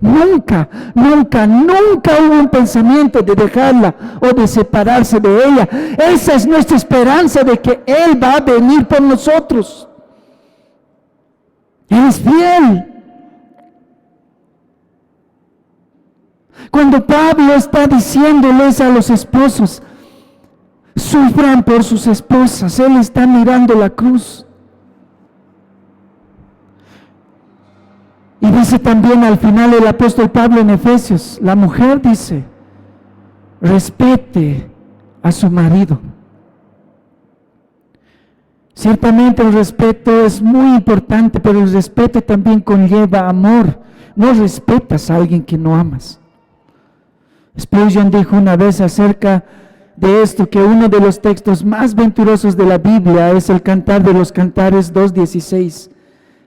[SPEAKER 1] Nunca hubo un pensamiento de dejarla o de separarse de ella. Esa es nuestra esperanza, de que Él va a venir por nosotros. Él es fiel. Cuando Pablo está diciéndoles a los esposos: sufran por sus esposas, él está mirando la cruz. Y dice también al final el apóstol Pablo en Efesios: la mujer, dice, respete a su marido. Ciertamente el respeto es muy importante, pero el respeto también conlleva amor. No respetas a alguien que no amas. Spurgeon dijo una vez acerca de esto que uno de los textos más venturosos de la Biblia es el Cantar de los Cantares 2:16.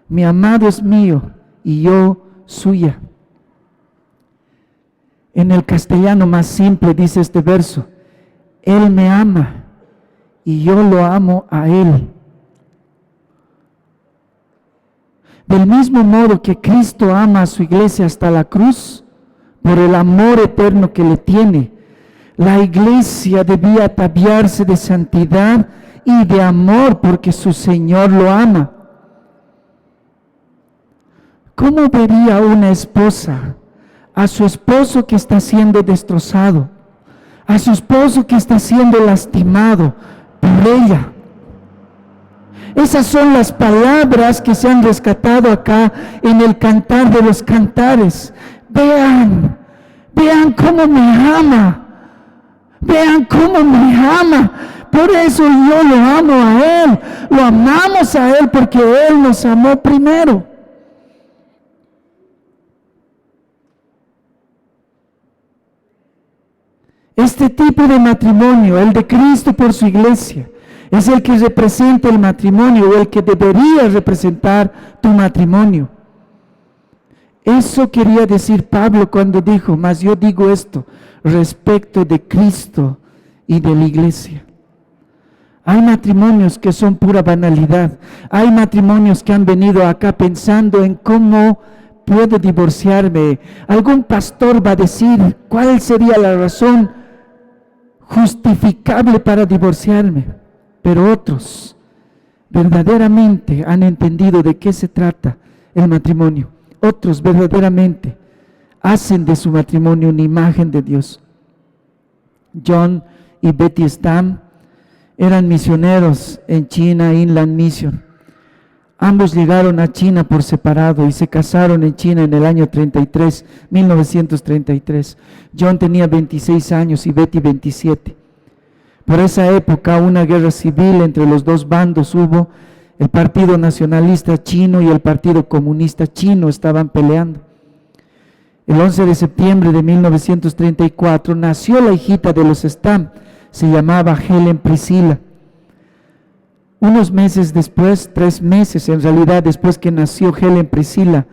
[SPEAKER 1] Mi amado es mío y yo suya. En el castellano más simple dice este verso: Él me ama y yo lo amo a Él. Del mismo modo que Cristo ama a su iglesia hasta la cruz, por el amor eterno que le tiene, la iglesia debía ataviarse de santidad y de amor porque su Señor lo ama. ¿Cómo vería una esposa a su esposo que está siendo destrozado, a su esposo que está siendo lastimado por ella? Esas son las palabras que se han rescatado acá en el Cantar de los Cantares. Vean cómo me ama. Vean cómo me ama. Por eso yo lo amo a Él. Lo amamos a Él porque Él nos amó primero. Este tipo de matrimonio, el de Cristo por su iglesia, es el que representa el matrimonio o el que debería representar tu matrimonio. Eso quería decir Pablo cuando dijo: mas yo digo esto respecto de Cristo y de la iglesia. Hay matrimonios que son pura banalidad. Hay matrimonios que han venido acá pensando en cómo puedo divorciarme. Algún pastor va a decir cuál sería la razón justificable para divorciarme. Pero otros verdaderamente han entendido de qué se trata el matrimonio. Otros verdaderamente hacen de su matrimonio una imagen de Dios. John y Betty Stam eran misioneros en China Inland Mission. Ambos llegaron a China por separado y se casaron en China en el año 1933. John tenía 26 años y Betty 27. Por esa época una guerra civil entre los dos bandos hubo. El Partido Nacionalista Chino y el Partido Comunista Chino estaban peleando. El 11 de septiembre de 1934 nació la hijita de los Stam. Se llamaba Helen Priscilla. Unos meses después, 3 meses en realidad después que nació Helen Priscilla,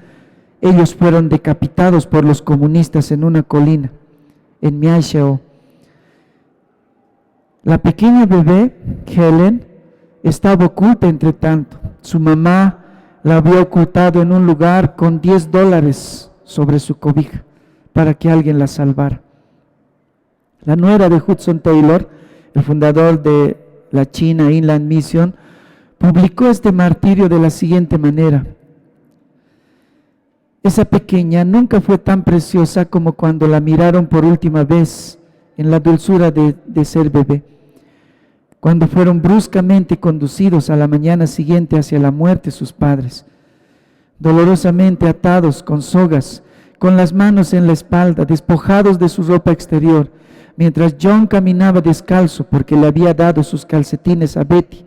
[SPEAKER 1] ellos fueron decapitados por los comunistas en una colina, en Miaishao. La pequeña bebé, Helen, estaba oculta entre tanto. Su mamá la había ocultado en un lugar con $10 sobre su cobija para que alguien la salvara. La nuera de Hudson Taylor, el fundador de la China Inland Mission, publicó este martirio de la siguiente manera: esa pequeña nunca fue tan preciosa como cuando la miraron por última vez en la dulzura de ser bebé. Cuando fueron bruscamente conducidos a la mañana siguiente hacia la muerte sus padres, dolorosamente atados con sogas, con las manos en la espalda, despojados de su ropa exterior, mientras John caminaba descalzo porque le había dado sus calcetines a Betty,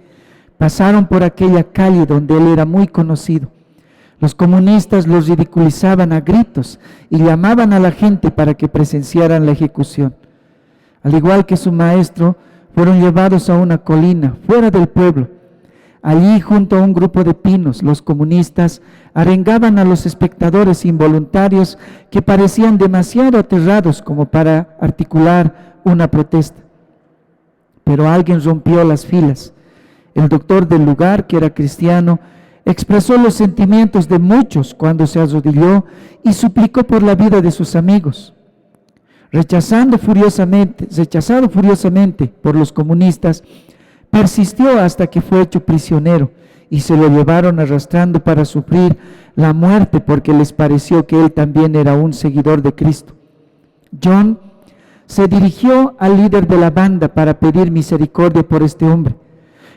[SPEAKER 1] pasaron por aquella calle donde él era muy conocido. Los comunistas los ridiculizaban a gritos y llamaban a la gente para que presenciaran la ejecución. Al igual que su maestro, fueron llevados a una colina fuera del pueblo. Allí, junto a un grupo de pinos, los comunistas arengaban a los espectadores involuntarios que parecían demasiado aterrados como para articular una protesta. Pero alguien rompió las filas. El doctor del lugar, que era cristiano, expresó los sentimientos de muchos cuando se arrodilló y suplicó por la vida de sus amigos. Rechazado furiosamente por los comunistas, persistió hasta que fue hecho prisionero y se lo llevaron arrastrando para sufrir la muerte porque les pareció que él también era un seguidor de Cristo. John se dirigió al líder de la banda para pedir misericordia por este hombre.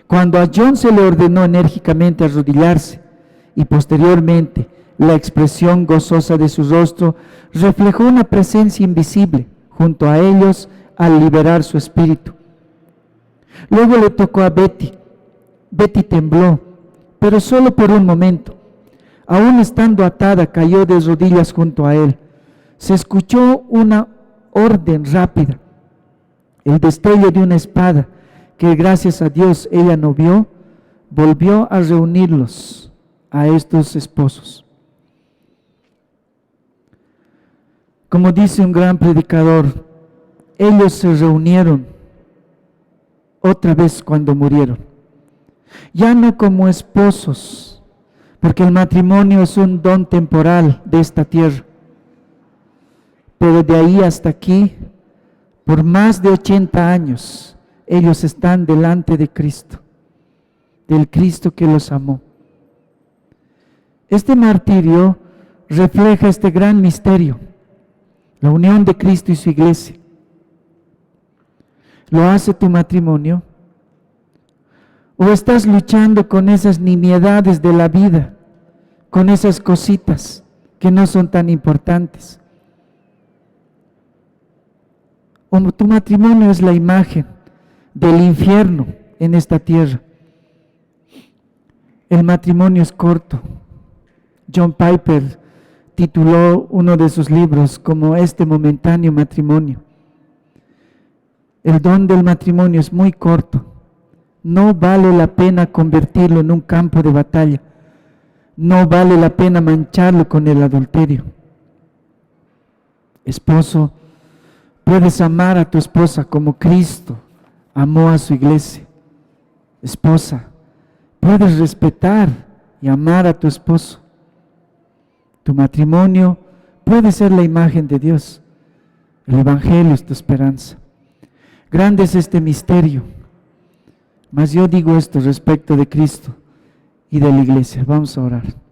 [SPEAKER 1] Cuando a John se le ordenó enérgicamente arrodillarse y posteriormente la expresión gozosa de su rostro reflejó una presencia invisible junto a ellos al liberar su espíritu. Luego le tocó a Betty. Betty tembló, pero solo por un momento. Aún estando atada, cayó de rodillas junto a él. Se escuchó una orden rápida. el destello de una espada que gracias a Dios ella no vio, volvió a reunirlos a estos esposos. Como dice un gran predicador, ellos se reunieron otra vez cuando murieron, ya no como esposos, porque el matrimonio es un don temporal de esta tierra, pero de ahí hasta aquí, por más de 80 años, ellos están delante de Cristo, del Cristo que los amó. Este martirio refleja este gran misterio, la unión de Cristo y su iglesia. ¿Lo hace tu matrimonio? ¿O estás luchando con esas nimiedades de la vida, con esas cositas que no son tan importantes? ¿O tu matrimonio es la imagen del infierno en esta tierra? El matrimonio es corto. John Piper tituló uno de sus libros como Este momentáneo matrimonio. El don del matrimonio es muy corto. No vale la pena convertirlo en un campo de batalla. No vale la pena mancharlo con el adulterio. Esposo, puedes amar a tu esposa como Cristo amó a su iglesia. Esposa, puedes respetar y amar a tu esposo. Tu matrimonio puede ser la imagen de Dios. El Evangelio es tu esperanza. Grande es este misterio. Mas yo digo esto respecto de Cristo y de la iglesia. Vamos a orar.